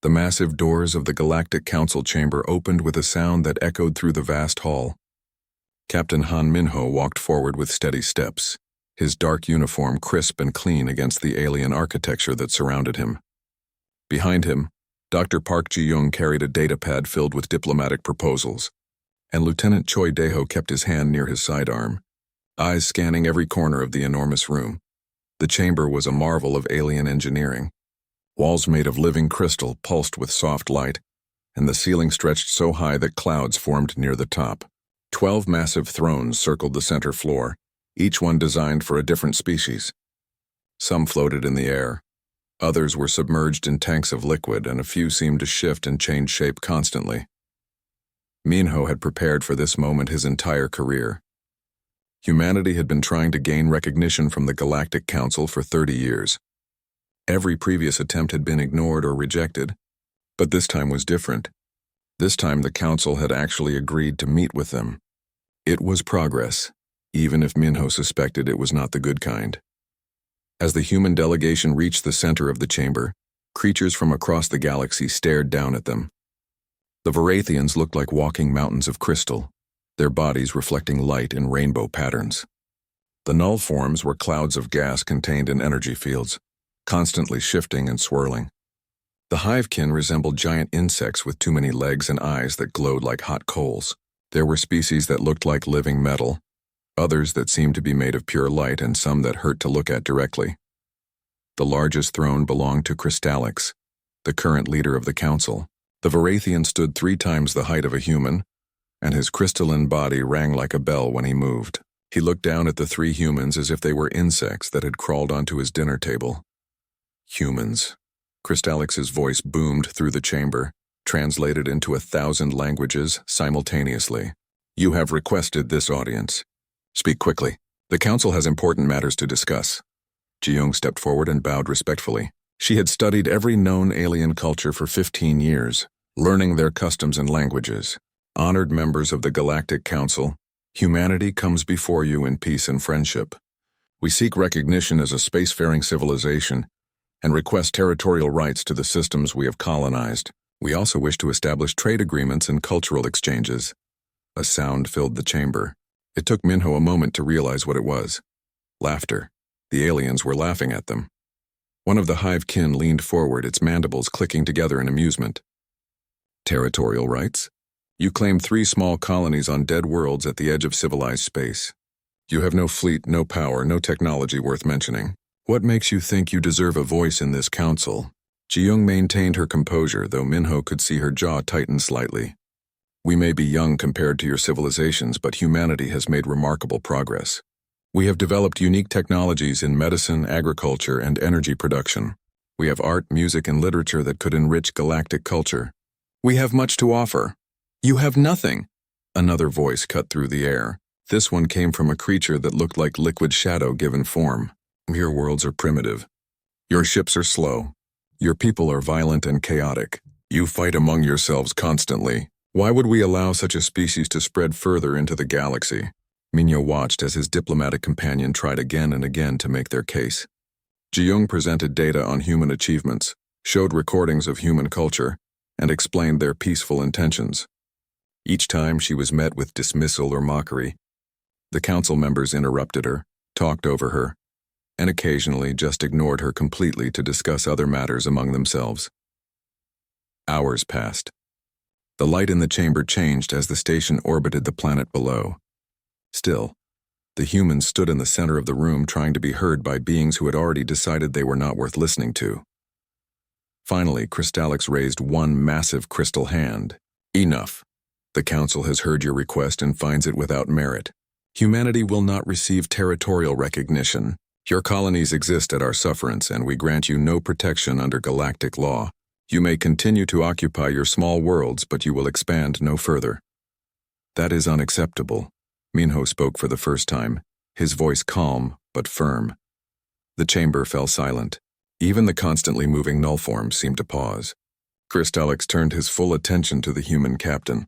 The massive doors of the Galactic Council chamber opened with a sound that echoed through the vast hall. Captain Han Minho walked forward with steady steps, his dark uniform crisp and clean against the alien architecture that surrounded him. Behind him, Dr. Park Ji-young carried a datapad filled with diplomatic proposals, and Lieutenant Choi Daeho kept his hand near his sidearm, eyes scanning every corner of the enormous room. The chamber was a marvel of alien engineering. Walls made of living crystal pulsed with soft light, and the ceiling stretched so high that clouds formed near the top. 12 massive thrones circled the center floor, each one designed for a different species. Some floated in the air. Others were submerged in tanks of liquid, and a few seemed to shift and change shape constantly. Minho had prepared for this moment his entire career. Humanity had been trying to gain recognition from the Galactic Council for 30 years. Every previous attempt had been ignored or rejected, but this time was different. This time the Council had actually agreed to meet with them. It was progress, even if Minho suspected it was not the good kind. As the human delegation reached the center of the chamber, creatures from across the galaxy stared down at them. The Varathians looked like walking mountains of crystal, their bodies reflecting light in rainbow patterns. The null forms were clouds of gas contained in energy fields, constantly shifting and swirling. The hivekin resembled giant insects with too many legs and eyes that glowed like hot coals. There were species that looked like living metal, others that seemed to be made of pure light, and some that hurt to look at directly. The largest throne belonged to Crystallix, the current leader of the council. The Varathian stood 3 times the height of a human, and his crystalline body rang like a bell when he moved. He looked down at the 3 humans as if they were insects that had crawled onto his dinner table. Humans. Crystallix's voice boomed through the chamber, translated into 1,000 languages simultaneously. You have requested this audience. Speak quickly. The council has important matters to discuss. Ji-young stepped forward and bowed respectfully. She had studied every known alien culture for 15 years, learning their customs and languages. Honored members of the Galactic Council, humanity comes before you in peace and friendship. We seek recognition as a spacefaring civilization and request territorial rights to the systems we have colonized. We also wish to establish trade agreements and cultural exchanges. A sound filled the chamber. It took Minho a moment to realize what it was. Laughter. The aliens were laughing at them. One of the hivekin leaned forward, its mandibles clicking together in amusement. Territorial rights? You claim 3 small colonies on dead worlds at the edge of civilized space. You have no fleet, no power, no technology worth mentioning. What makes you think you deserve a voice in this council? Ji-young maintained her composure, though Minho could see her jaw tighten slightly. We may be young compared to your civilizations, but humanity has made remarkable progress. We have developed unique technologies in medicine, agriculture, and energy production. We have art, music, and literature that could enrich galactic culture. We have much to offer. You have nothing. Another voice cut through the air. This one came from a creature that looked like liquid shadow given form. Your worlds are primitive. Your ships are slow. Your people are violent and chaotic. You fight among yourselves constantly. Why would we allow such a species to spread further into the galaxy? Minho watched as his diplomatic companion tried again and again to make their case. Ji-young presented data on human achievements, showed recordings of human culture, and explained their peaceful intentions. Each time she was met with dismissal or mockery. The council members interrupted her, talked over her, and occasionally just ignored her completely to discuss other matters among themselves. Hours passed. The light in the chamber changed as the station orbited the planet below. Still, the humans stood in the center of the room trying to be heard by beings who had already decided they were not worth listening to. Finally, Crystallix raised one massive crystal hand. Enough. The council has heard your request and finds it without merit. Humanity will not receive territorial recognition. Your colonies exist at our sufferance, and we grant you no protection under galactic law. You may continue to occupy your small worlds, but you will expand no further. That is unacceptable. Minho spoke for the first time, his voice calm but firm. The chamber fell silent. Even the constantly moving null forms seemed to pause. Crystallix turned his full attention to the human captain.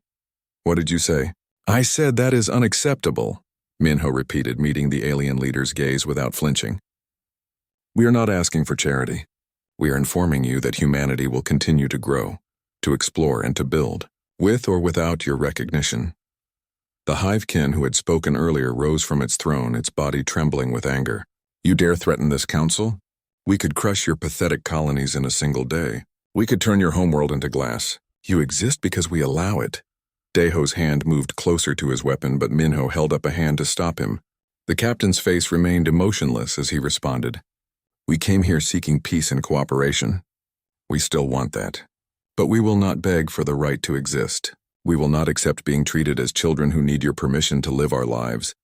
What did you say? I said that is unacceptable, Minho repeated, meeting the alien leader's gaze without flinching. We are not asking for charity. We are informing you that humanity will continue to grow, to explore and to build, with or without your recognition. The hivekin who had spoken earlier rose from its throne, its body trembling with anger. You dare threaten this council? We could crush your pathetic colonies in a single day. We could turn your homeworld into glass. You exist because we allow it. Daeho's hand moved closer to his weapon, but Minho held up a hand to stop him. The captain's face remained emotionless as he responded. We came here seeking peace and cooperation. We still want that. But we will not beg for the right to exist. We will not accept being treated as children who need your permission to live our lives.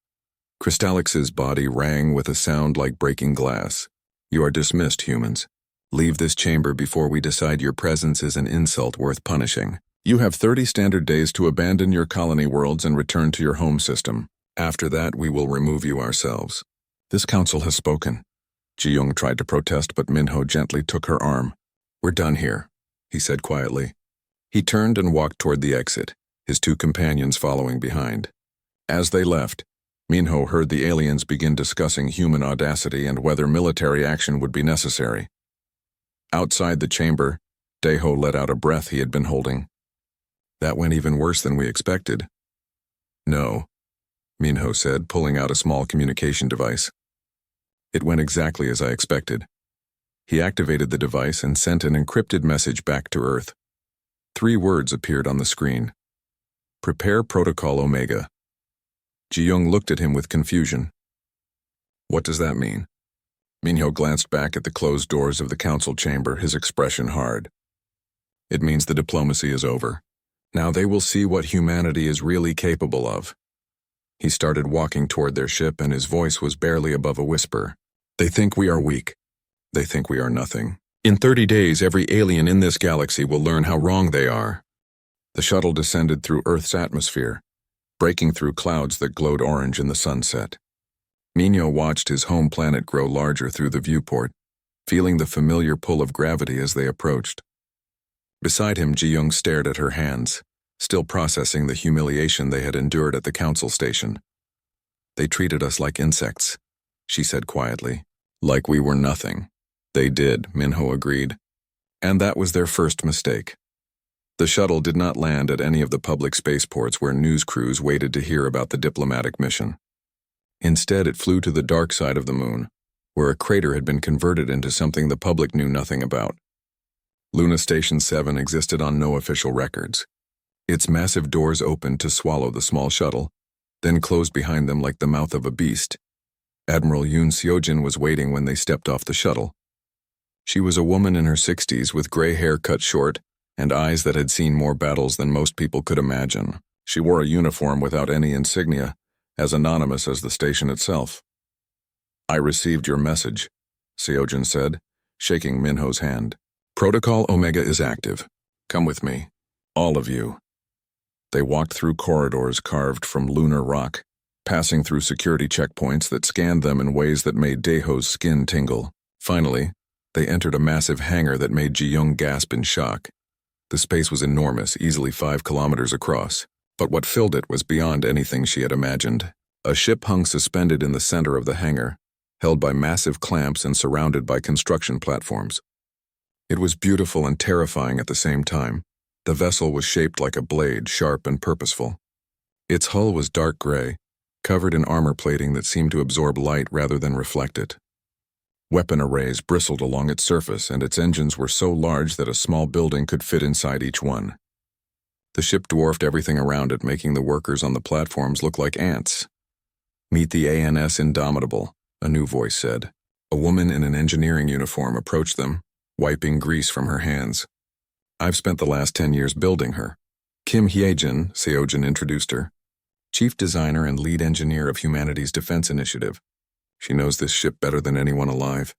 Krystallix's body rang with a sound like breaking glass. You are dismissed, humans. Leave this chamber before we decide your presence is an insult worth punishing. You have 30 standard days to abandon your colony worlds and return to your home system. After that, we will remove you ourselves. This council has spoken. Ji-young tried to protest, but Minho gently took her arm. We're done here, he said quietly. He turned and walked toward the exit, his two companions following behind. As they left, Minho heard the aliens begin discussing human audacity and whether military action would be necessary. Outside the chamber, Daeho let out a breath he had been holding. That went even worse than we expected. No, Minho said, pulling out a small communication device. It went exactly as I expected. He activated the device and sent an encrypted message back to Earth. 3 words appeared on the screen. Prepare Protocol Omega. Ji-young looked at him with confusion. What does that mean? Minho glanced back at the closed doors of the council chamber, his expression hard. It means the diplomacy is over. Now they will see what humanity is really capable of. He started walking toward their ship, and his voice was barely above a whisper. They think we are weak. They think we are nothing. In 30 days, every alien in this galaxy will learn how wrong they are. The shuttle descended through Earth's atmosphere, breaking through clouds that glowed orange in the sunset. Minho watched his home planet grow larger through the viewport, feeling the familiar pull of gravity as they approached. Beside him, Ji-young stared at her hands, still processing the humiliation they had endured at the council station. They treated us like insects, she said quietly. Like we were nothing. They did, Minho agreed. And that was their first mistake. The shuttle did not land at any of the public spaceports where news crews waited to hear about the diplomatic mission. Instead, it flew to the dark side of the moon, where a crater had been converted into something the public knew nothing about. Luna Station 7 existed on no official records. Its massive doors opened to swallow the small shuttle, then closed behind them like the mouth of a beast. Admiral Yoon Seojin was waiting when they stepped off the shuttle. She was a woman in her 60s with gray hair cut short and eyes that had seen more battles than most people could imagine. She wore a uniform without any insignia, as anonymous as the station itself. I received your message, Seojin said, shaking Minho's hand. Protocol Omega is active. Come with me. All of you. They walked through corridors carved from lunar rock, passing through security checkpoints that scanned them in ways that made Daeho's skin tingle. Finally, they entered a massive hangar that made Ji-young gasp in shock. The space was enormous, easily 5 kilometers across, but what filled it was beyond anything she had imagined. A ship hung suspended in the center of the hangar, held by massive clamps and surrounded by construction platforms. It was beautiful and terrifying at the same time. The vessel was shaped like a blade, sharp and purposeful. Its hull was dark gray, covered in armor plating that seemed to absorb light rather than reflect it. Weapon arrays bristled along its surface, and its engines were so large that a small building could fit inside each one. The ship dwarfed everything around it, making the workers on the platforms look like ants. Meet the ANS Indomitable, a new voice said. A woman in an engineering uniform approached them, wiping grease from her hands. I've spent the last 10 years building her. Kim Hyejin, Seojin introduced her, chief designer and lead engineer of Humanity's Defense Initiative. She knows this ship better than anyone alive.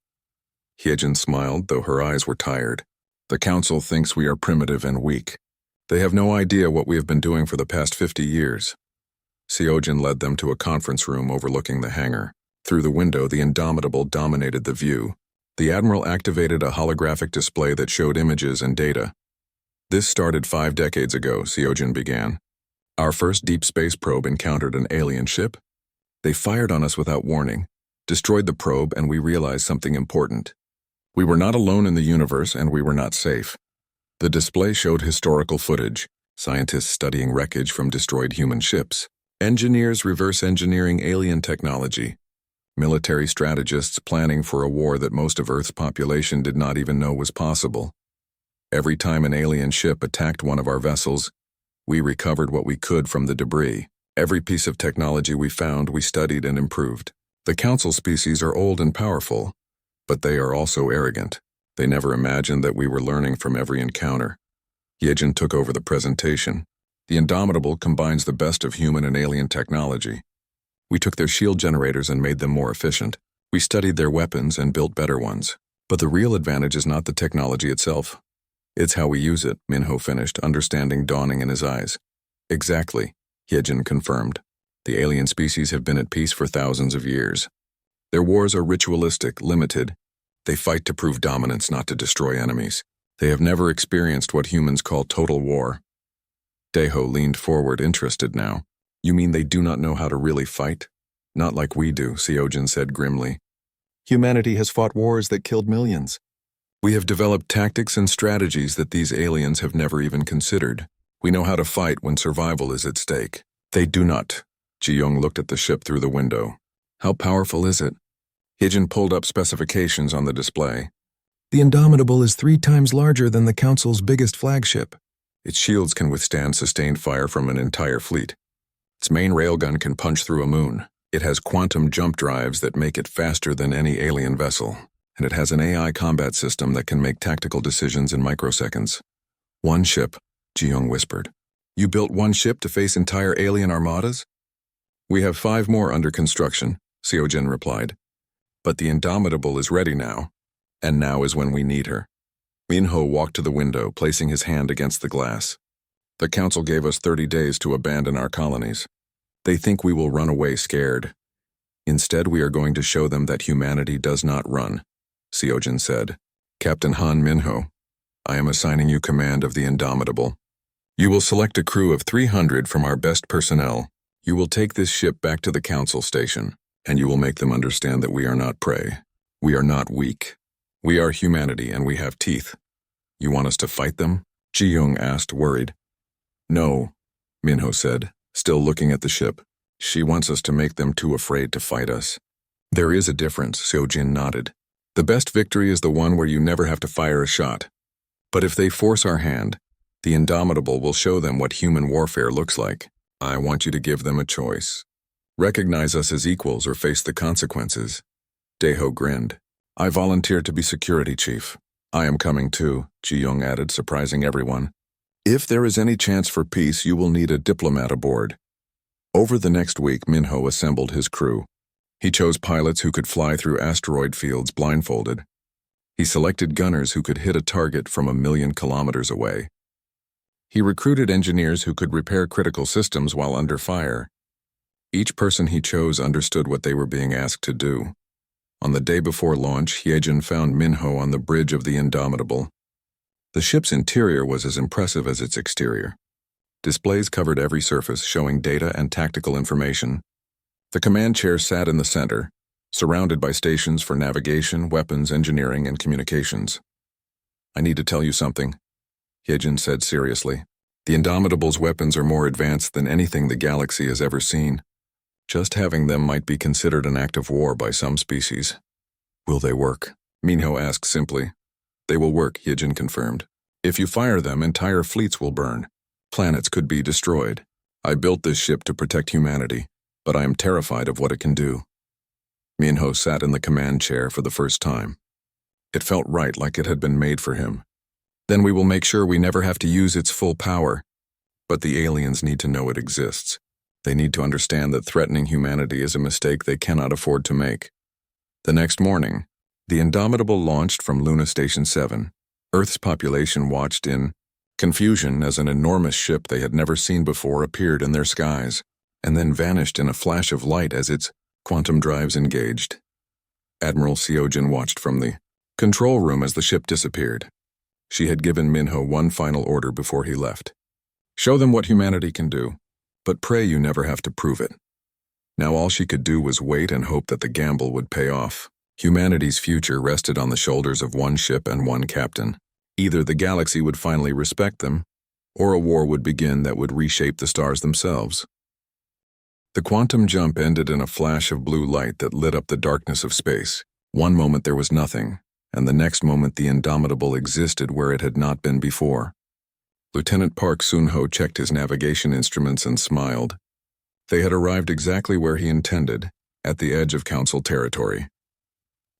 Hyejin smiled, though her eyes were tired. The council thinks we are primitive and weak. They have no idea what we have been doing for the past 50 years. Seojin led them to a conference room overlooking the hangar. Through the window, the Indomitable dominated the view. The Admiral activated a holographic display that showed images and data. This started 5 decades ago, Seojin began. Our first deep space probe encountered an alien ship. They fired on us without warning, destroyed the probe, and we realized something important. We were not alone in the universe, and we were not safe. The display showed historical footage, scientists studying wreckage from destroyed human ships, engineers reverse engineering alien technology, military strategists planning for a war that most of Earth's population did not even know was possible. Every time an alien ship attacked one of our vessels, we recovered what we could from the debris. Every piece of technology we found, we studied and improved. The Council species are old and powerful, but they are also arrogant. They never imagined that we were learning from every encounter. Yejin took over the presentation. The Indomitable combines the best of human and alien technology. We took their shield generators and made them more efficient. We studied their weapons and built better ones. But the real advantage is not the technology itself. It's how we use it, Minho finished, understanding dawning in his eyes. Exactly, Yejin confirmed. The alien species have been at peace for thousands of years. Their wars are ritualistic, limited. They fight to prove dominance, not to destroy enemies. They have never experienced what humans call total war. Daeho leaned forward, interested now. You mean they do not know how to really fight? Not like we do, Seojin said grimly. Humanity has fought wars that killed millions. We have developed tactics and strategies that these aliens have never even considered. We know how to fight when survival is at stake. They do not. Ji-young looked at the ship through the window. How powerful is it? Hijin pulled up specifications on the display. The Indomitable is 3 times larger than the Council's biggest flagship. Its shields can withstand sustained fire from an entire fleet. Its main railgun can punch through a moon. It has quantum jump drives that make it faster than any alien vessel. And it has an AI combat system that can make tactical decisions in microseconds. One ship, Ji-young whispered. You built one ship to face entire alien armadas? We have 5 more under construction, Seojin replied. But the Indomitable is ready now, and now is when we need her. Minho walked to the window, placing his hand against the glass. The Council gave us 30 days to abandon our colonies. They think we will run away scared. Instead, we are going to show them that humanity does not run, Seojin said. Captain Han Minho, I am assigning you command of the Indomitable. You will select a crew of 300 from our best personnel. You will take this ship back to the Council station, and you will make them understand that we are not prey. We are not weak. We are humanity, and we have teeth. You want us to fight them? Ji-young asked, worried. No, Minho said, still looking at the ship. She wants us to make them too afraid to fight us. There is a difference, Seojin nodded. The best victory is the one where you never have to fire a shot. But if they force our hand, the Indomitable will show them what human warfare looks like. I want you to give them a choice. Recognize us as equals or face the consequences. Daeho grinned. I volunteer to be security chief. I am coming too, Ji-young added, surprising everyone. If there is any chance for peace, you will need a diplomat aboard. Over the next week, Minho assembled his crew. He chose pilots who could fly through asteroid fields blindfolded. He selected gunners who could hit a target from 1,000,000 kilometers away. He recruited engineers who could repair critical systems while under fire. Each person he chose understood what they were being asked to do. On the day before launch, Hyejin found Minho on the bridge of the Indomitable. The ship's interior was as impressive as its exterior. Displays covered every surface, showing data and tactical information. The command chair sat in the center, surrounded by stations for navigation, weapons, engineering, and communications. I need to tell you something, Hyejin said seriously. The Indomitable's weapons are more advanced than anything the galaxy has ever seen. Just having them might be considered an act of war by some species. Will they work? Minho asked simply. They will work, Hyejin confirmed. If you fire them, entire fleets will burn. Planets could be destroyed. I built this ship to protect humanity, but I am terrified of what it can do. Minho sat in the command chair for the first time. It felt right, like it had been made for him. Then we will make sure we never have to use its full power. But the aliens need to know it exists. They need to understand that threatening humanity is a mistake they cannot afford to make. The next morning, the Indomitable launched from Luna Station 7. Earth's population watched in confusion as an enormous ship they had never seen before appeared in their skies, and then vanished in a flash of light as its quantum drives engaged. Admiral Seojin watched from the control room as the ship disappeared. She had given Minho one final order before he left. Show them what humanity can do, but pray you never have to prove it. Now all she could do was wait and hope that the gamble would pay off. Humanity's future rested on the shoulders of one ship and one captain. Either the galaxy would finally respect them, or a war would begin that would reshape the stars themselves. The quantum jump ended in a flash of blue light that lit up the darkness of space. One moment there was nothing, and the next moment the Indomitable existed where it had not been before. Lieutenant Park Sun-ho checked his navigation instruments and smiled. They had arrived exactly where he intended, at the edge of Council territory.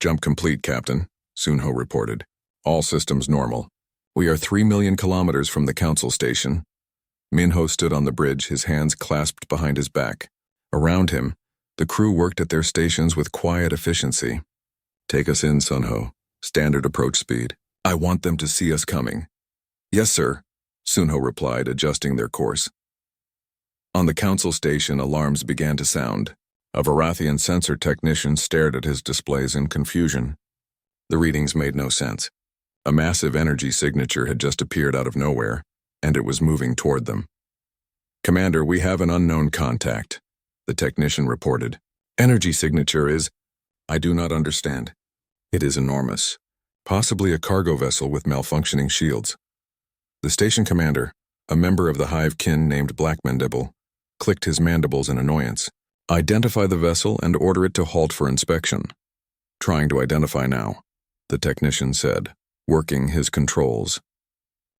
"Jump complete, Captain," Sun-ho reported. "All systems normal. We are 3 million kilometers from the Council station." Minho stood on the bridge, his hands clasped behind his back. Around him, the crew worked at their stations with quiet efficiency. "Take us in, Sun-ho. Standard approach speed. I want them to see us coming." "Yes, sir," Sun-ho replied, adjusting their course. On the Council station, alarms began to sound. A Varathian sensor technician stared at his displays in confusion. The readings made no sense. A massive energy signature had just appeared out of nowhere, and it was moving toward them. "Commander, we have an unknown contact," the technician reported. "Energy signature is... I do not understand. It is enormous. Possibly a cargo vessel with malfunctioning shields." The station commander, a member of the hive kin named Black Mandible, clicked his mandibles in annoyance. "Identify the vessel and order it to halt for inspection." "Trying to identify now," the technician said, working his controls.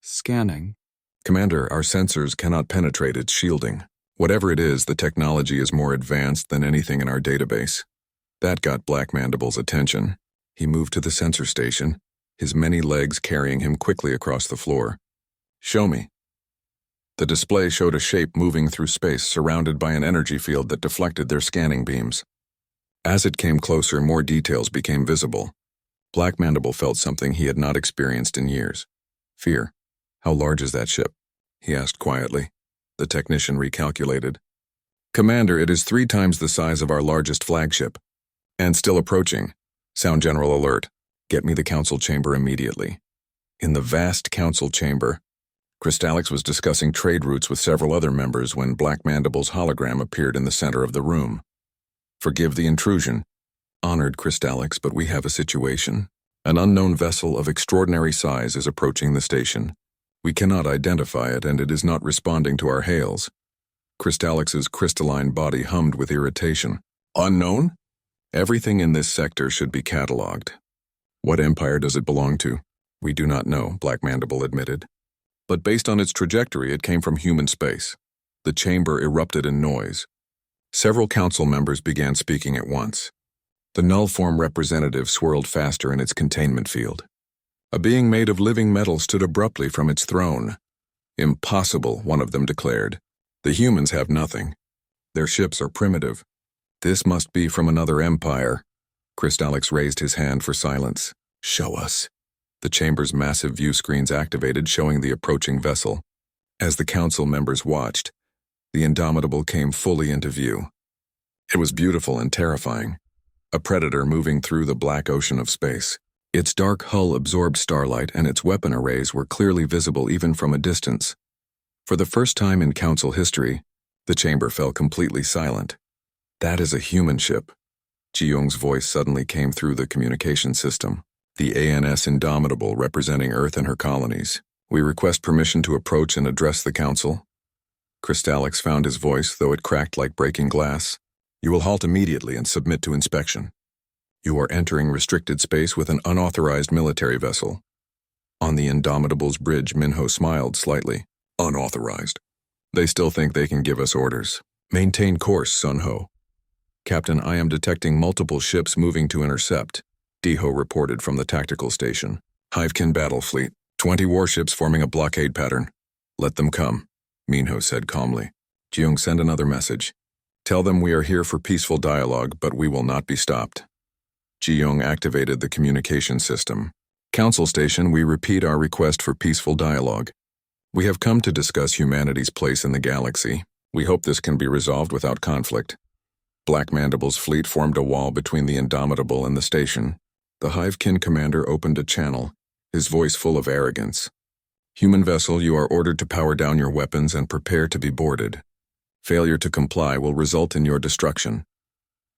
"Scanning." "Commander, our sensors cannot penetrate its shielding. Whatever it is, the technology is more advanced than anything in our database." That got Black Mandible's attention. He moved to the sensor station, his many legs carrying him quickly across the floor. "Show me." The display showed a shape moving through space surrounded by an energy field that deflected their scanning beams. As it came closer, more details became visible. Black Mandible felt something he had not experienced in years. Fear. "How large is that ship?" he asked quietly. The technician recalculated. "Commander, it is 3 times the size of our largest flagship. And still approaching. Sound general alert. Get me the council chamber immediately." In the vast council chamber, Crystallix was discussing trade routes with several other members when Black Mandible's hologram appeared in the center of the room. "Forgive the intrusion." "Honored, Crystallix, but we have a situation. An unknown vessel of extraordinary size is approaching the station. We cannot identify it, and it is not responding to our hails." Crystallix's crystalline body hummed with irritation. "Unknown? Everything in this sector should be catalogued." "What empire does it belong to?" "We do not know," Black Mandible admitted. "But based on its trajectory, it came from human space." The chamber erupted in noise. Several council members began speaking at once. The null-form representative swirled faster in its containment field. A being made of living metal stood abruptly from its throne. "Impossible," one of them declared. "The humans have nothing. Their ships are primitive. This must be from another empire." Crystallix raised his hand for silence. "Show us." The chamber's massive view screens activated, showing the approaching vessel. As the council members watched, the Indomitable came fully into view. It was beautiful and terrifying. A predator moving through the black ocean of space. Its dark hull absorbed starlight, and its weapon arrays were clearly visible even from a distance. For the first time in council history, the chamber fell completely silent. "That is a human ship." Ji-young's voice suddenly came through the communication system. "The ANS Indomitable representing Earth and her colonies. We request permission to approach and address the council." Crystallix found his voice, though it cracked like breaking glass. "You will halt immediately and submit to inspection. You are entering restricted space with an unauthorized military vessel." On the Indomitable's bridge, Minho smiled slightly. "Unauthorized. They still think they can give us orders. Maintain course, Sun-ho." "Captain, I am detecting multiple ships moving to intercept," Di-ho reported from the tactical station. "Hivekin battle fleet. 20 warships forming a blockade pattern. Let them come," Minho said calmly. "Ji-young, send another message. Tell them we are here for peaceful dialogue, but we will not be stopped." Ji-young activated the communication system. "Council station, we repeat our request for peaceful dialogue. We have come to discuss humanity's place in the galaxy. We hope this can be resolved without conflict." Black Mandible's fleet formed a wall between the Indomitable and the station. The Hivekin commander opened a channel, his voice full of arrogance. "Human vessel, you are ordered to power down your weapons and prepare to be boarded. Failure to comply will result in your destruction."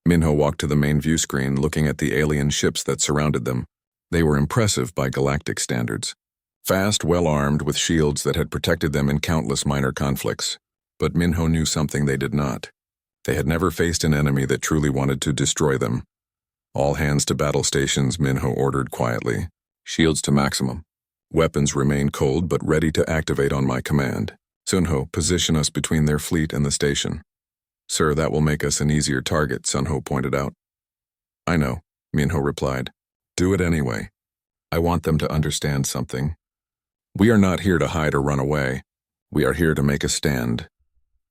Minho walked to the main view screen, looking at the alien ships that surrounded them. They were impressive by galactic standards. Fast, well-armed, with shields that had protected them in countless minor conflicts. But Minho knew something they did not. They had never faced an enemy that truly wanted to destroy them. All hands to battle stations, Minho ordered quietly. Shields to maximum. Weapons remain cold but ready to activate on my command. Sunho, position us between their fleet and the station. Sir, that will make us an easier target, Sunho pointed out. I know, Minho replied. Do it anyway. I want them to understand something. We are not here to hide or run away. We are here to make a stand.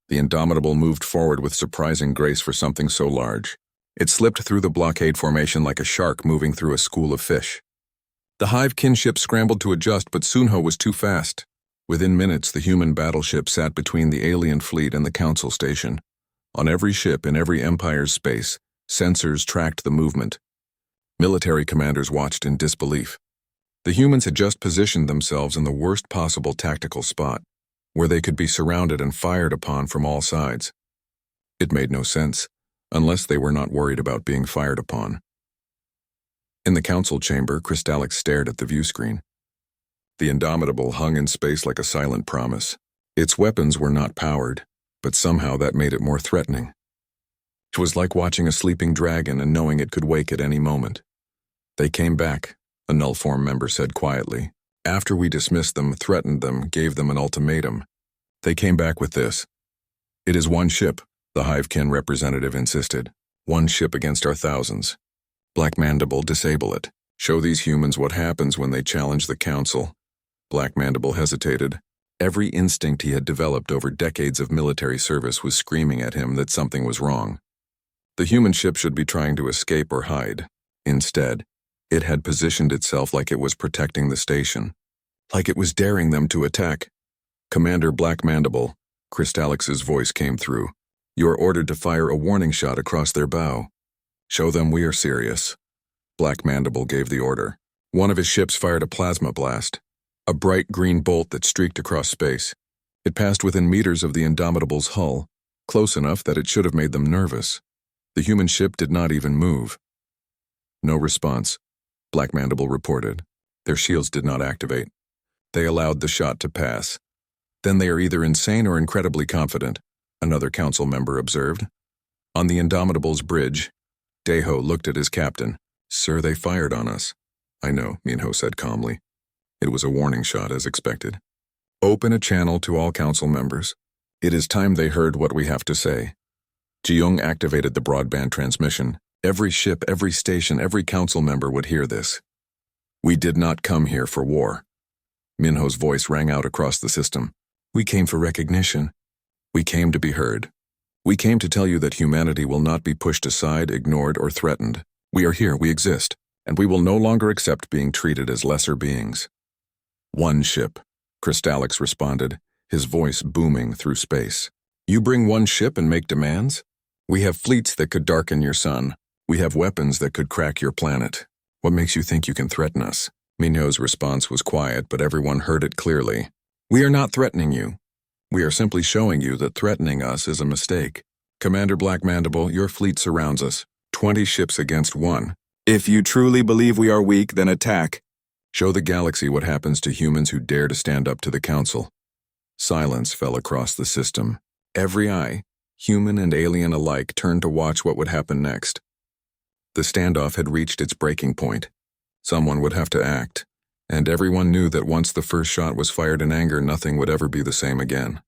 The Indomitable moved forward with surprising grace for something so large. It slipped through the blockade formation like a shark moving through a school of fish. The Hive kinship scrambled to adjust, but Sunho was too fast. Within minutes, the human battleship sat between the alien fleet and the council station. On every ship in every Empire's space, sensors tracked the movement. Military commanders watched in disbelief. The humans had just positioned themselves in the worst possible tactical spot, where they could be surrounded and fired upon from all sides. It made no sense, unless they were not worried about being fired upon. In the council chamber, Crystallix stared at the view screen. The Indomitable hung in space like a silent promise. Its weapons were not powered, but somehow that made it more threatening. It was like watching a sleeping dragon and knowing it could wake at any moment. They came back, a Nullform member said quietly. After we dismissed them, threatened them, gave them an ultimatum. They came back with this. It is one ship, the Hivekin representative insisted. One ship against our thousands. Black Mandible, disable it. Show these humans what happens when they challenge the council. Black Mandible hesitated. Every instinct he had developed over decades of military service was screaming at him that something was wrong. The human ship should be trying to escape or hide. Instead, it had positioned itself like it was protecting the station. Like it was daring them to attack. Commander Black Mandible, Crystallix's voice came through. You are ordered to fire a warning shot across their bow. Show them we are serious. Black Mandible gave the order. One of his ships fired a plasma blast. A bright green bolt that streaked across space. It passed within meters of the Indomitable's hull, close enough that it should have made them nervous. The human ship did not even move. No response, Black Mandible reported. Their shields did not activate. They allowed the shot to pass. Then they are either insane or incredibly confident, another council member observed. On the Indomitable's bridge, Deho looked at his captain. Sir, they fired on us. I know, Minho said calmly. It was a warning shot, as expected. Open a channel to all council members. It is time they heard what we have to say. Jiyoung activated the broadband transmission. Every ship, every station, every council member would hear this. We did not come here for war. Minho's voice rang out across the system. We came for recognition. We came to be heard. We came to tell you that humanity will not be pushed aside, ignored, or threatened. We are here, we exist, and we will no longer accept being treated as lesser beings. One ship, Crystallix responded, his voice booming through space. You bring one ship and make demands? We have fleets that could darken your sun. We have weapons that could crack your planet. What makes you think you can threaten us? Minho's response was quiet, but everyone heard it clearly. We are not threatening you. We are simply showing you that threatening us is a mistake. Commander Black Mandible, your fleet surrounds us. 20 ships against one. If you truly believe we are weak, then attack. Show the galaxy what happens to humans who dare to stand up to the council. Silence fell across the system. Every eye, human and alien alike, turned to watch what would happen next. The standoff had reached its breaking point. Someone would have to act, and everyone knew that once the first shot was fired in anger, nothing would ever be the same again.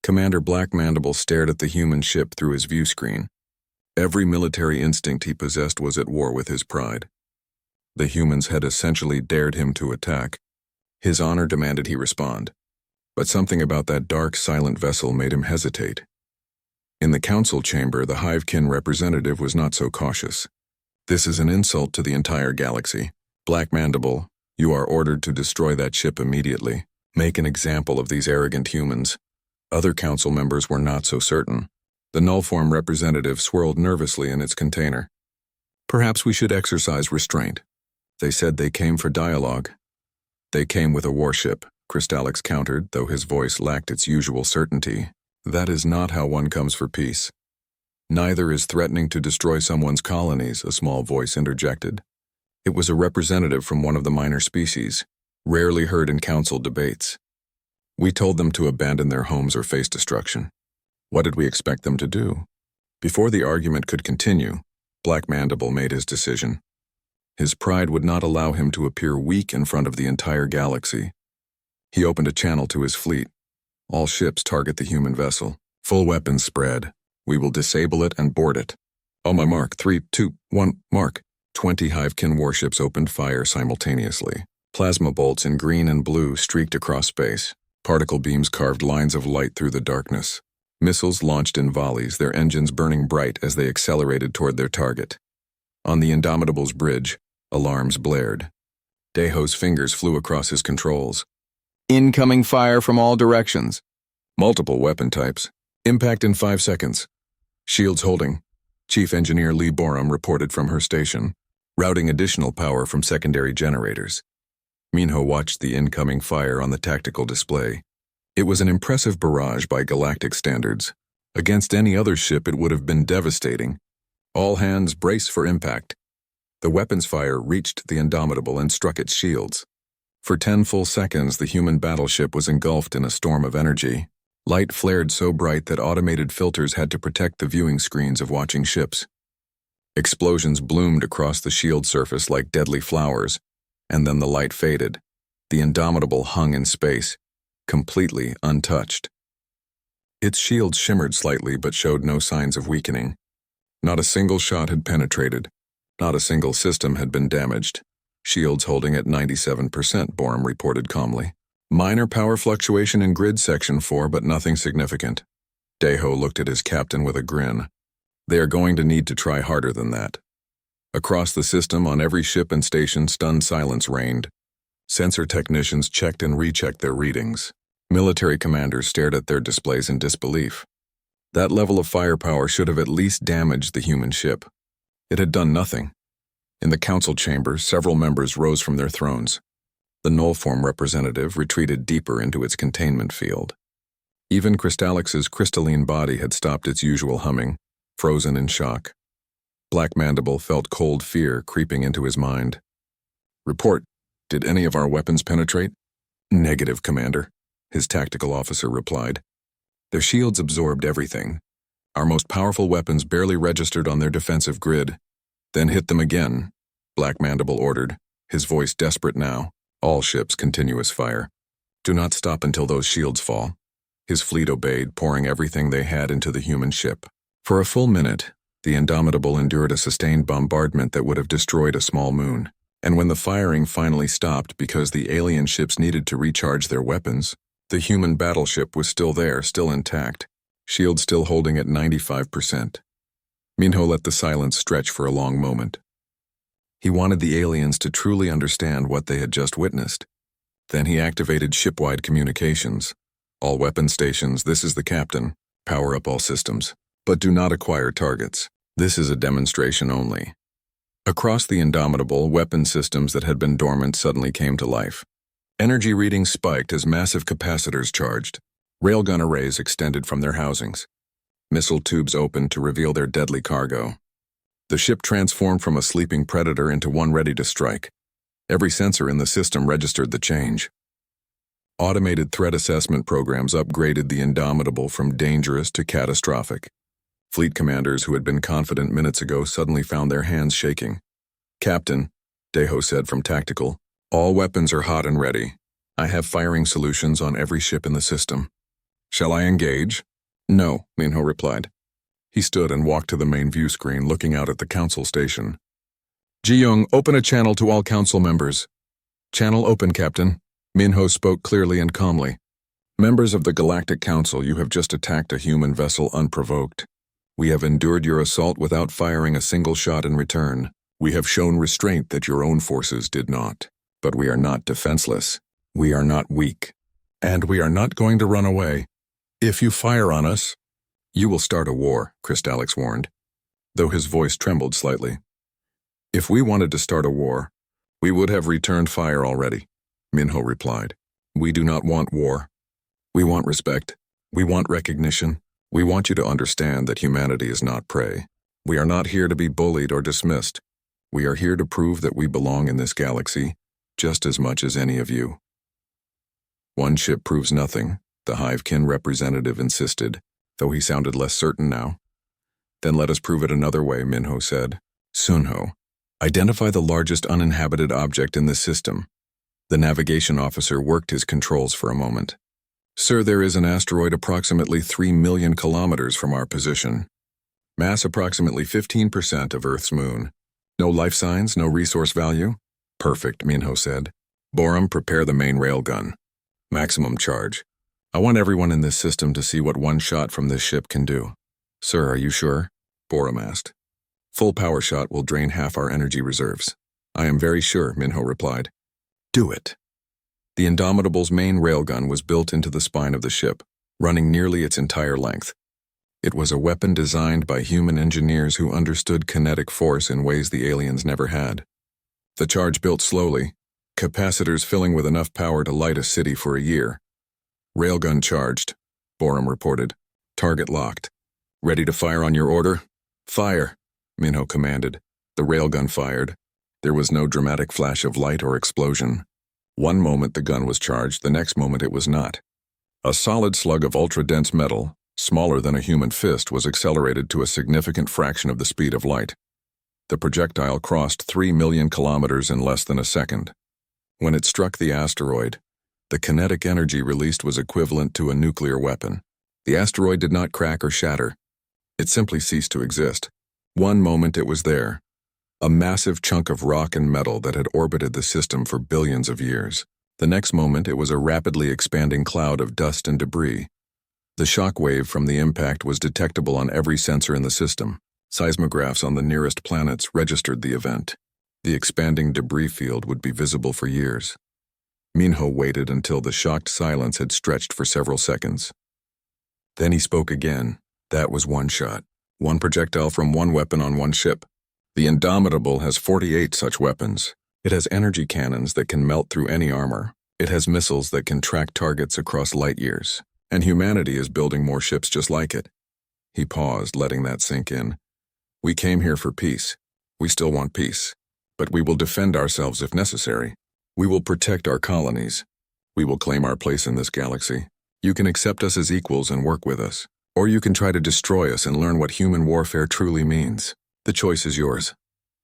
Commander Black Mandible stared at the human ship through his view screen. Every military instinct he possessed was at war with his pride. The humans had essentially dared him to attack. His honor demanded he respond. But something about that dark, silent vessel made him hesitate. In the council chamber, the Hivekin representative was not so cautious. This is an insult to the entire galaxy. Black Mandible, you are ordered to destroy that ship immediately. Make an example of these arrogant humans. Other council members were not so certain. The Nullform representative swirled nervously in its container. Perhaps we should exercise restraint. They said they came for dialogue. They came with a warship, Crystallix countered, though his voice lacked its usual certainty. That is not how one comes for peace. Neither is threatening to destroy someone's colonies, a small voice interjected. It was a representative from one of the minor species, rarely heard in council debates. We told them to abandon their homes or face destruction. What did we expect them to do? Before the argument could continue, Black Mandible made his decision. His pride would not allow him to appear weak in front of the entire galaxy. He opened a channel to his fleet. All ships target the human vessel. Full weapons spread. We will disable it and board it. On my mark, 3, 2, 1, mark. 20 Hivekin warships opened fire simultaneously. Plasma bolts in green and blue streaked across space. Particle beams carved lines of light through the darkness. Missiles launched in volleys, their engines burning bright as they accelerated toward their target. On the Indomitable's bridge, alarms blared. Deho's fingers flew across his controls. Incoming fire from all directions. Multiple weapon types. Impact in 5 seconds. Shields holding. Chief Engineer Lee Borum reported from her station, routing additional power from secondary generators. Minho watched the incoming fire on the tactical display. It was an impressive barrage by galactic standards. Against any other ship, it would have been devastating. All hands brace for impact. The weapons fire reached the Indomitable and struck its shields. For 10 full seconds, the human battleship was engulfed in a storm of energy. Light flared so bright that automated filters had to protect the viewing screens of watching ships. Explosions bloomed across the shield surface like deadly flowers, and then the light faded. The Indomitable hung in space, completely untouched. Its shields shimmered slightly but showed no signs of weakening. Not a single shot had penetrated. Not a single system had been damaged. Shields holding at 97%, Borum reported calmly. Minor power fluctuation in grid section 4, but nothing significant. Deho looked at his captain with a grin. They are going to need to try harder than that. Across the system, on every ship and station, stunned silence reigned. Sensor technicians checked and rechecked their readings. Military commanders stared at their displays in disbelief. That level of firepower should have at least damaged the human ship. It had done nothing. In the council chamber, several members rose from their thrones. The null-form representative retreated deeper into its containment field. Even Crystallix's crystalline body had stopped its usual humming, frozen in shock. Black Mandible felt cold fear creeping into his mind. Report, did any of our weapons penetrate? Negative, Commander, his tactical officer replied. Their shields absorbed everything. Our most powerful weapons barely registered on their defensive grid. Then hit them again, Black Mandible ordered, his voice desperate now. All ships continuous fire. Do not stop until those shields fall. His fleet obeyed, pouring everything they had into the human ship. For a full minute, the Indomitable endured a sustained bombardment that would have destroyed a small moon. And when the firing finally stopped because the alien ships needed to recharge their weapons, the human battleship was still there, still intact, shields still holding at 95%. Minho let the silence stretch for a long moment. He wanted the aliens to truly understand what they had just witnessed. Then he activated ship-wide communications. All weapon stations, this is the captain. Power up all systems. But do not acquire targets. This is a demonstration only. Across the Indomitable, weapon systems that had been dormant suddenly came to life. Energy readings spiked as massive capacitors charged. Railgun arrays extended from their housings. Missile tubes opened to reveal their deadly cargo. The ship transformed from a sleeping predator into one ready to strike. Every sensor in the system registered the change. Automated threat assessment programs upgraded the Indomitable from dangerous to catastrophic. Fleet commanders who had been confident minutes ago suddenly found their hands shaking. Captain, Deho said from tactical, all weapons are hot and ready. I have firing solutions on every ship in the system. Shall I engage? No, Minho replied. He stood and walked to the main view screen, looking out at the council station. Ji-Young, open a channel to all council members. Channel open, Captain. Minho spoke clearly and calmly. Members of the Galactic Council, you have just attacked a human vessel unprovoked. We have endured your assault without firing a single shot in return. We have shown restraint that your own forces did not. But we are not defenseless. We are not weak. And we are not going to run away. If you fire on us, you will start a war, Crystallix warned, though his voice trembled slightly. If we wanted to start a war, we would have returned fire already, Minho replied. We do not want war. We want respect. We want recognition. We want you to understand that humanity is not prey. We are not here to be bullied or dismissed. We are here to prove that we belong in this galaxy just as much as any of you. One ship proves nothing, the Hivekin representative insisted, though he sounded less certain now. Then let us prove it another way, Minho said. Sunho, identify the largest uninhabited object in this system. The navigation officer worked his controls for a moment. Sir, there is an asteroid approximately 3 million kilometers from our position. Mass approximately 15% of Earth's moon. No life signs, no resource value? Perfect, Minho said. Borum, prepare the main railgun. Maximum charge. I want everyone in this system to see what one shot from this ship can do. Sir, are you sure? Borum asked. Full power shot will drain half our energy reserves. I am very sure, Minho replied. Do it. The Indomitable's main railgun was built into the spine of the ship, running nearly its entire length. It was a weapon designed by human engineers who understood kinetic force in ways the aliens never had. The charge built slowly, capacitors filling with enough power to light a city for a year. Railgun charged, Borum reported. Target locked. Ready to fire on your order? Fire, Minho commanded. The railgun fired. There was no dramatic flash of light or explosion. One moment the gun was charged, the next moment it was not. A solid slug of ultra-dense metal, smaller than a human fist, was accelerated to a significant fraction of the speed of light. The projectile crossed 3 million kilometers in less than a second. When it struck the asteroid, the kinetic energy released was equivalent to a nuclear weapon. The asteroid did not crack or shatter. It simply ceased to exist. One moment it was there, a massive chunk of rock and metal that had orbited the system for billions of years. The next moment it was a rapidly expanding cloud of dust and debris. The shock wave from the impact was detectable on every sensor in the system. Seismographs on the nearest planets registered the event. The expanding debris field would be visible for years. Minho waited until the shocked silence had stretched for several seconds. Then he spoke again. That was one shot. One projectile from one weapon on one ship. The Indomitable has 48 such weapons. It has energy cannons that can melt through any armor. It has missiles that can track targets across light years. And humanity is building more ships just like it. He paused, letting that sink in. We came here for peace. We still want peace. But we will defend ourselves if necessary. We will protect our colonies. We will claim our place in this galaxy. You can accept us as equals and work with us. Or you can try to destroy us and learn what human warfare truly means. The choice is yours.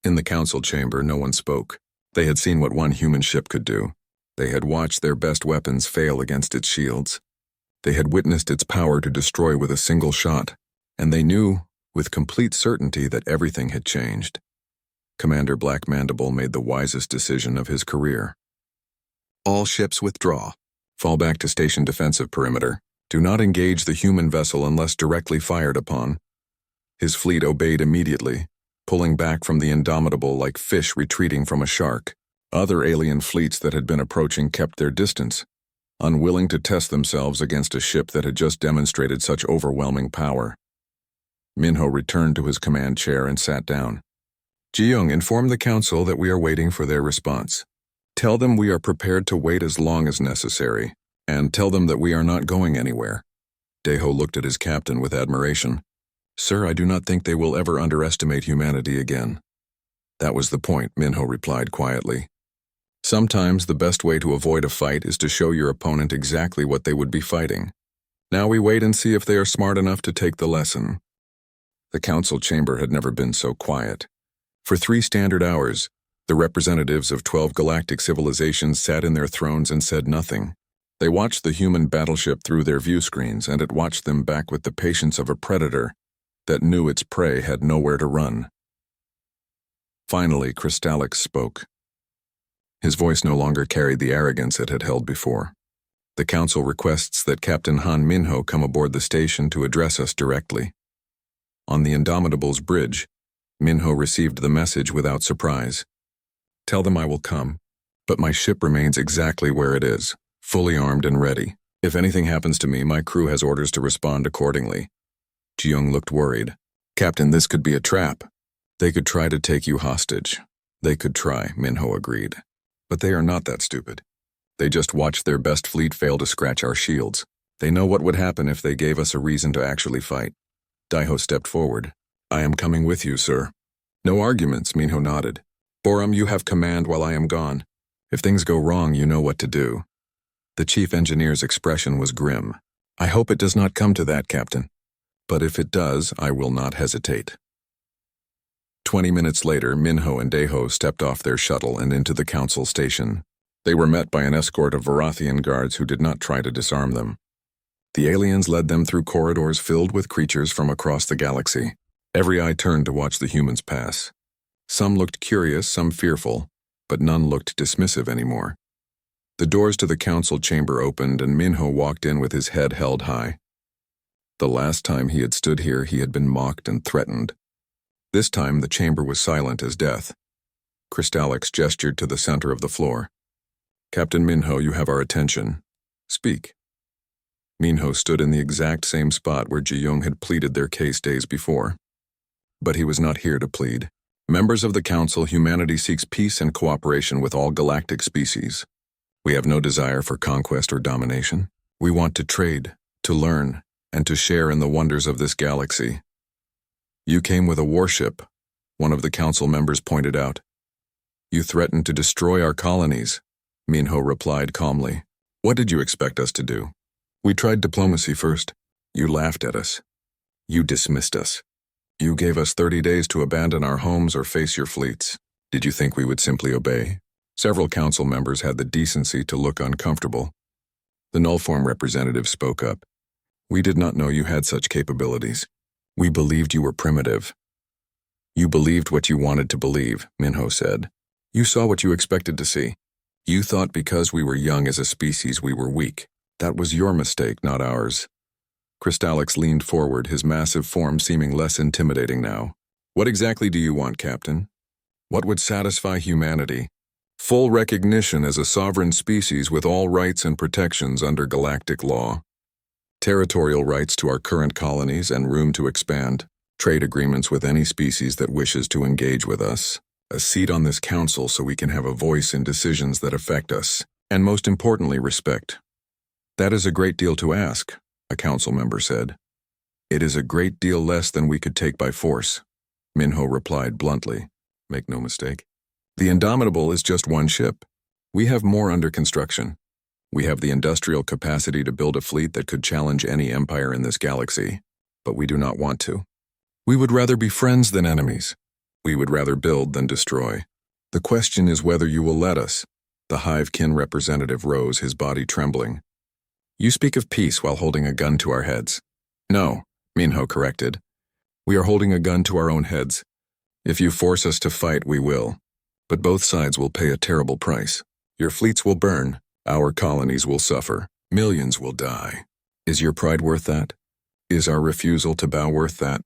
In the council chamber, no one spoke. They had seen what one human ship could do. They had watched their best weapons fail against its shields. They had witnessed its power to destroy with a single shot. And they knew, with complete certainty, that everything had changed. Commander Black Mandible made the wisest decision of his career. All ships withdraw. Fall back to station defensive perimeter. Do not engage the human vessel unless directly fired upon. His fleet obeyed immediately, pulling back from the Indomitable like fish retreating from a shark. Other alien fleets that had been approaching kept their distance, unwilling to test themselves against a ship that had just demonstrated such overwhelming power. Minho returned to his command chair and sat down. Ji-young, inform the council that we are waiting for their response. Tell them we are prepared to wait as long as necessary, and tell them that we are not going anywhere. Daeho looked at his captain with admiration. Sir, I do not think they will ever underestimate humanity again. That was the point, Minho replied quietly. Sometimes the best way to avoid a fight is to show your opponent exactly what they would be fighting. Now we wait and see if they are smart enough to take the lesson. The council chamber had never been so quiet. For 3 standard hours, the representatives of 12 galactic civilizations sat in their thrones and said nothing. They watched the human battleship through their view screens, and it watched them back with the patience of a predator that knew its prey had nowhere to run. Finally, Krystallix spoke. His voice no longer carried the arrogance it had held before. The council requests that Captain Han Minho come aboard the station to address us directly. On the Indomitable's bridge, Minho received the message without surprise. Tell them I will come, but my ship remains exactly where it is, fully armed and ready. If anything happens to me, my crew has orders to respond accordingly. Ji-young looked worried. Captain, this could be a trap. They could try to take you hostage. They could try, Minho agreed. But they are not that stupid. They just watched their best fleet fail to scratch our shields. They know what would happen if they gave us a reason to actually fight. Daiho stepped forward. I am coming with you, sir. No arguments, Minho nodded. Borum, you have command while I am gone. If things go wrong, you know what to do. The chief engineer's expression was grim. I hope it does not come to that, Captain. But if it does, I will not hesitate. 20 minutes later, Minho and Daiho stepped off their shuttle and into the council station. They were met by an escort of Varathian guards who did not try to disarm them. The aliens led them through corridors filled with creatures from across the galaxy. Every eye turned to watch the humans pass. Some looked curious, some fearful, but none looked dismissive anymore. The doors to the council chamber opened and Minho walked in with his head held high. The last time he had stood here, he had been mocked and threatened. This time, the chamber was silent as death. Crystallix gestured to the center of the floor. Captain Minho, you have our attention. Speak. Minho stood in the exact same spot where Ji-young had pleaded their case days before. But he was not here to plead. Members of the Council, humanity seeks peace and cooperation with all galactic species. We have no desire for conquest or domination. We want to trade, to learn, and to share in the wonders of this galaxy. You came with a warship, one of the council members pointed out. You threatened to destroy our colonies, Minho replied calmly. What did you expect us to do? We tried diplomacy first. You laughed at us. You dismissed us. You gave us 30 days to abandon our homes or face your fleets. Did you think we would simply obey? Several council members had the decency to look uncomfortable. The nullform representative spoke up. We did not know you had such capabilities. We believed you were primitive. You believed what you wanted to believe, Minho said. You saw what you expected to see. You thought because we were young as a species we were weak. That was your mistake, not ours. Crystallix leaned forward, his massive form seeming less intimidating now. What exactly do you want, Captain? What would satisfy humanity? Full recognition as a sovereign species with all rights and protections under galactic law. Territorial rights to our current colonies and room to expand. Trade agreements with any species that wishes to engage with us. A seat on this council so we can have a voice in decisions that affect us. And most importantly, respect. That is a great deal to ask, a council member said. It is a great deal less than we could take by force, Minho replied bluntly. Make no mistake. The Indomitable is just one ship. We have more under construction. We have the industrial capacity to build a fleet that could challenge any empire in this galaxy, but we do not want to. We would rather be friends than enemies. We would rather build than destroy. The question is whether you will let us. The Hive-kin representative rose, his body trembling. You speak of peace while holding a gun to our heads. No, Minho corrected. We are holding a gun to our own heads. If you force us to fight, we will. But both sides will pay a terrible price. Your fleets will burn. Our colonies will suffer. Millions will die. Is your pride worth that? Is our refusal to bow worth that?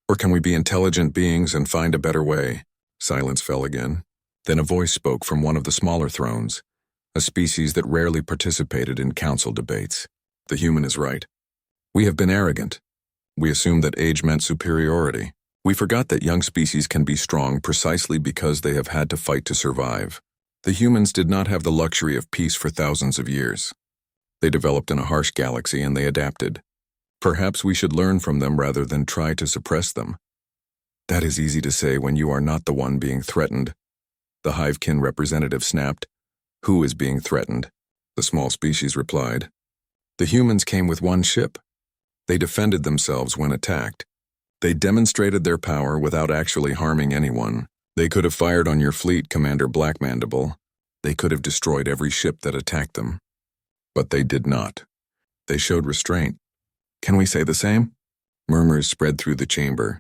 Or can we be intelligent beings and find a better way? Silence fell again. Then a voice spoke from one of the smaller thrones, a species that rarely participated in council debates. The human is right. We have been arrogant. We assumed that age meant superiority. We forgot that young species can be strong precisely because they have had to fight to survive. The humans did not have the luxury of peace for thousands of years. They developed in a harsh galaxy and they adapted. Perhaps we should learn from them rather than try to suppress them. That is easy to say when you are not the one being threatened. The Hive-kin representative snapped. Who is being threatened? The small species replied. The humans came with one ship. They defended themselves when attacked. They demonstrated their power without actually harming anyone. They could have fired on your fleet, Commander Blackmandible. They could have destroyed every ship that attacked them. But they did not. They showed restraint. Can we say the same? Murmurs spread through the chamber.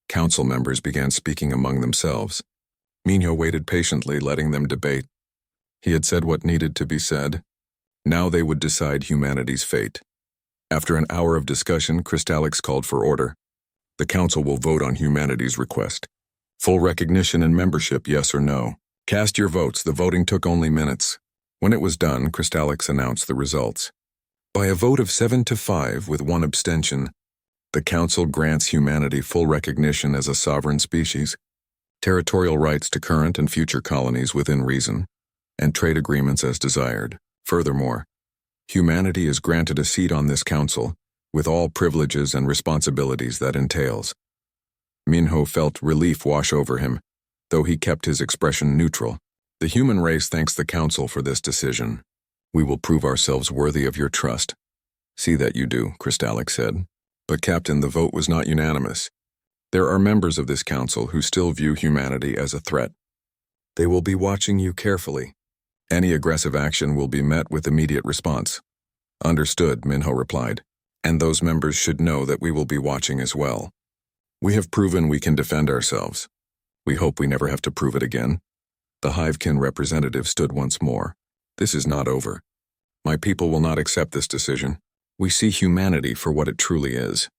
Council members began speaking among themselves. Minho waited patiently, letting them debate. He had said what needed to be said. Now they would decide humanity's fate. After an hour of discussion, Crystallix called for order. The council will vote on humanity's request. Full recognition and membership, yes or no. Cast your votes. The voting took only minutes. When it was done, Crystallix announced the results. By a vote of 7-5 with one abstention, the council grants humanity full recognition as a sovereign species, territorial rights to current and future colonies within reason, and trade agreements as desired. Furthermore, Humanity is granted a seat on this council, with all privileges and responsibilities that entails. Minho felt relief wash over him, though he kept his expression neutral. The human race thanks the council for this decision. We will prove ourselves worthy of your trust. See that you do, Kristalik said. But Captain, the vote was not unanimous. There are members of this council who still view humanity as a threat. They will be watching you carefully. Any aggressive action will be met with immediate response. Understood, Minho replied. And those members should know that we will be watching as well. We have proven we can defend ourselves. We hope we never have to prove it again. The Hivekin representative stood once more. This is not over. My people will not accept this decision. We see humanity for what it truly is.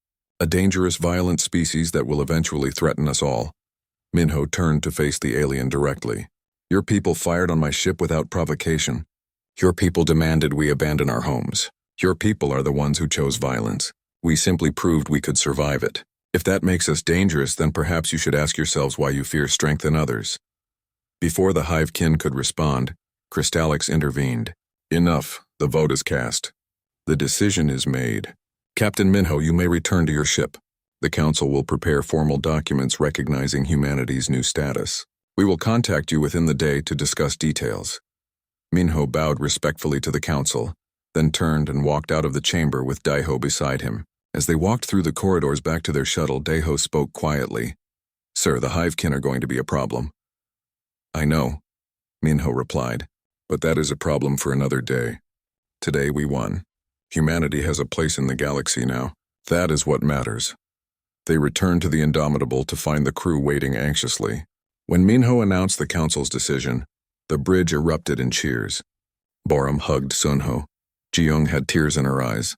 A dangerous, violent species that will eventually threaten us all. Minho turned to face the alien directly. Your people fired on my ship without provocation. Your people demanded we abandon our homes. Your people are the ones who chose violence. We simply proved we could survive it. If that makes us dangerous, then perhaps you should ask yourselves why you fear strength in others. Before the Hivekin could respond, Kristalik intervened. Enough, the vote is cast. The decision is made. Captain Minho, you may return to your ship. The council will prepare formal documents recognizing humanity's new status. We will contact you within the day to discuss details. Minho bowed respectfully to the council, then turned and walked out of the chamber with Daiho beside him. As they walked through the corridors back to their shuttle, Daiho spoke quietly. Sir, the Hivekin are going to be a problem. I know, Minho replied, but that is a problem for another day. Today we won. Humanity has a place in the galaxy now. That is what matters. They returned to the Indomitable to find the crew waiting anxiously. When Minho announced the council's decision, the bridge erupted in cheers. Borum hugged Sunho. Ji-young had tears in her eyes.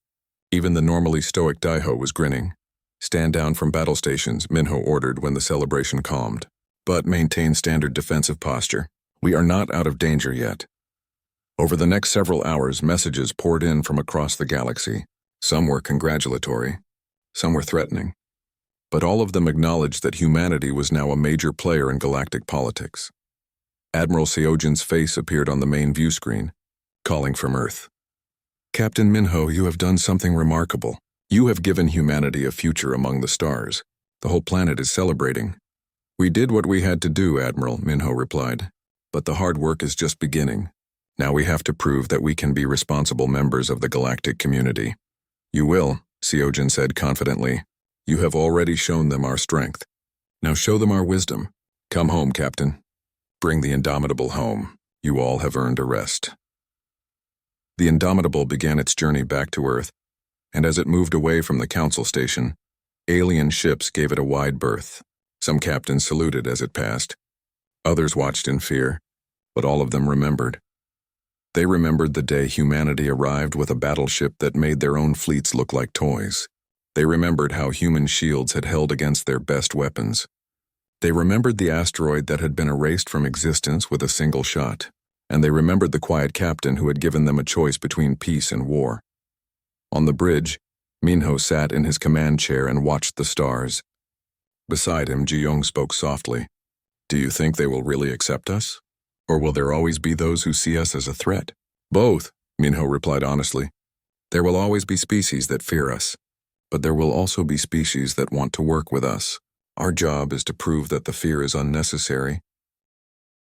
Even the normally stoic Daiho was grinning. Stand down from battle stations, Minho ordered when the celebration calmed. But maintain standard defensive posture. We are not out of danger yet. Over the next several hours, messages poured in from across the galaxy. Some were congratulatory, some were threatening. But all of them acknowledged that humanity was now a major player in galactic politics. Admiral Seojin's face appeared on the main view screen, calling from Earth. Captain Minho, you have done something remarkable. You have given humanity a future among the stars. The whole planet is celebrating. We did what we had to do, Admiral, Minho replied. But the hard work is just beginning. Now we have to prove that we can be responsible members of the galactic community. You will, Seojin said confidently. You have already shown them our strength. Now show them our wisdom. Come home, Captain. Bring the Indomitable home. You all have earned a rest. The Indomitable began its journey back to Earth, and as it moved away from the council station, alien ships gave it a wide berth. Some captains saluted as it passed. Others watched in fear, but all of them remembered. They remembered the day humanity arrived with a battleship that made their own fleets look like toys. They remembered how human shields had held against their best weapons. They remembered the asteroid that had been erased from existence with a single shot. And they remembered the quiet captain who had given them a choice between peace and war. On the bridge, Minho sat in his command chair and watched the stars. Beside him, Ji-young spoke softly. Do you think they will really accept us? Or will there always be those who see us as a threat? Both, Minho replied honestly. There will always be species that fear us, but there will also be species that want to work with us. Our job is to prove that the fear is unnecessary